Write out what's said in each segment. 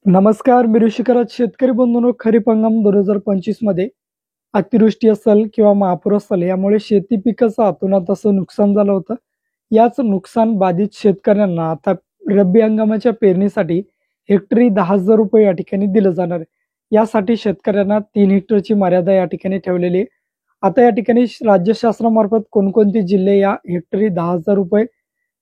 नमस्कार. मी ऋषिकराज. शेतकरी बंधूंनो, खरीप हंगाम 2025 मध्ये अतिवृष्टी असेल किंवा महापूर असेल यामुळे शेती पिकाचं अतोनात असं नुकसान झालं होतं. याच नुकसान बाधित शेतकऱ्यांना आता रब्बी हंगामाच्या पेरणीसाठी हेक्टरी 10,000 रुपये या ठिकाणी दिलं जाणार आहे. यासाठी शेतकऱ्यांना 3 हेक्टरची मर्यादा या ठिकाणी ठेवलेली आहे. आता या ठिकाणी राज्य शासनामार्फत कोणकोणते जिल्हे या हेक्टरी 10,000 रुपये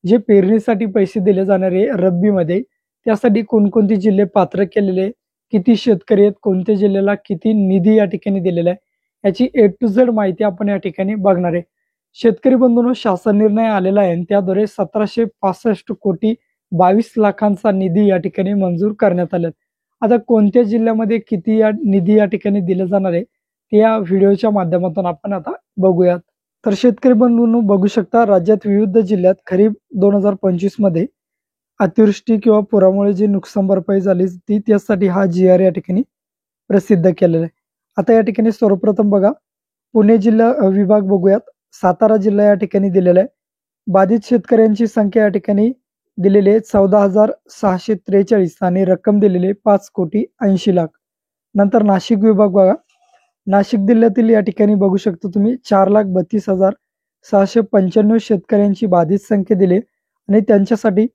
जे पेरणीसाठी पैसे दिले जाणार आहे रब्बीमध्ये, त्यासाठी कोणकोणते जिल्हे पात्र केलेले, किती शेतकरी आहेत, कोणत्या जिल्ह्याला किती निधी या ठिकाणी दिलेला आहे, याची ए टू झेड माहिती आपण या ठिकाणी बघणार आहे. शेतकरी बंधूंनो, शासन निर्णय आलेला आहे आणि त्याद्वारे 1765 कोटी 22 लाखांचा निधी या ठिकाणी मंजूर करण्यात आला. आता कोणत्या जिल्ह्यामध्ये किती या निधी या ठिकाणी दिला जाणार आहे ते या व्हिडिओच्या माध्यमातून आपण आता बघूयात. तर शेतकरी बंधूंनो, बघू शकता राज्यात विविध जिल्ह्यात खरीप 2025 मध्ये अतिवृष्टी किंवा पुरामुळे जी नुकसान भरपाई झाली ती त्यासाठी हा GR या ठिकाणी प्रसिद्ध केलेला आहे. आता या ठिकाणी सर्वप्रथम बघा, पुणे जिल्हा विभाग बघूयात. सातारा जिल्हा या ठिकाणी दिलेला आहे. बाधित शेतकऱ्यांची संख्या या ठिकाणी दिलेली आहे 14,643 आणि रक्कम दिलेली आहे 5,80,00,000. नंतर नाशिक विभाग बघा. नाशिक जिल्ह्यातील या ठिकाणी बघू शकता तुम्ही 4,32,695 शेतकऱ्यांची बाधित संख्या दिली आणि त्यांच्यासाठी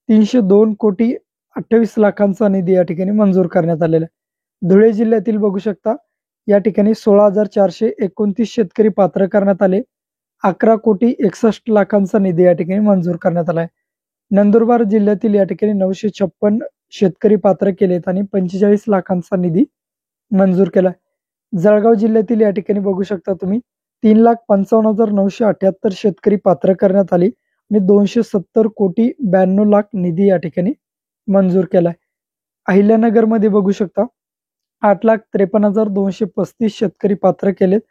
302,28,00,000चा निधी या ठिकाणी मंजूर करण्यात आलेला आहे. धुळे जिल्ह्यातील बघू शकता या ठिकाणी 16,429 शेतकरी पात्र करण्यात आले. 11,61,00,000चा निधी या ठिकाणी मंजूर करण्यात आला आहे. नंदुरबार जिल्ह्यातील या ठिकाणी 956 शेतकरी पात्र केलेत आणि 45 लाखांचा निधी मंजूर केला. जळगाव जिल्ह्यातील या ठिकाणी बघू शकता तुम्ही 3,55,978 शेतकरी पात्र करण्यात आले आणि 270,92,00,000 निधी या ठिकाणी मंजूर केलाय. अहिल्यानगर मध्ये बघू शकता 8,53,235 शेतकरी पात्र केलेत.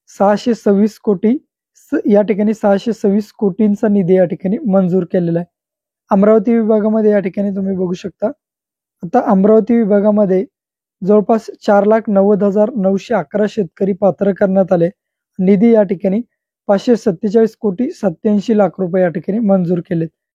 626 कोटी या ठिकाणी 626 कोटींचा निधी या ठिकाणी मंजूर केलेला आहे. अमरावती विभागामध्ये या ठिकाणी तुम्ही बघू शकता, आता अमरावती विभागामध्ये जवळपास 4,90,911 शेतकरी पात्र करण्यात आले. निधी या ठिकाणी 547,87,00,000 रुपये या ठिकाणी मंजूर केलेत.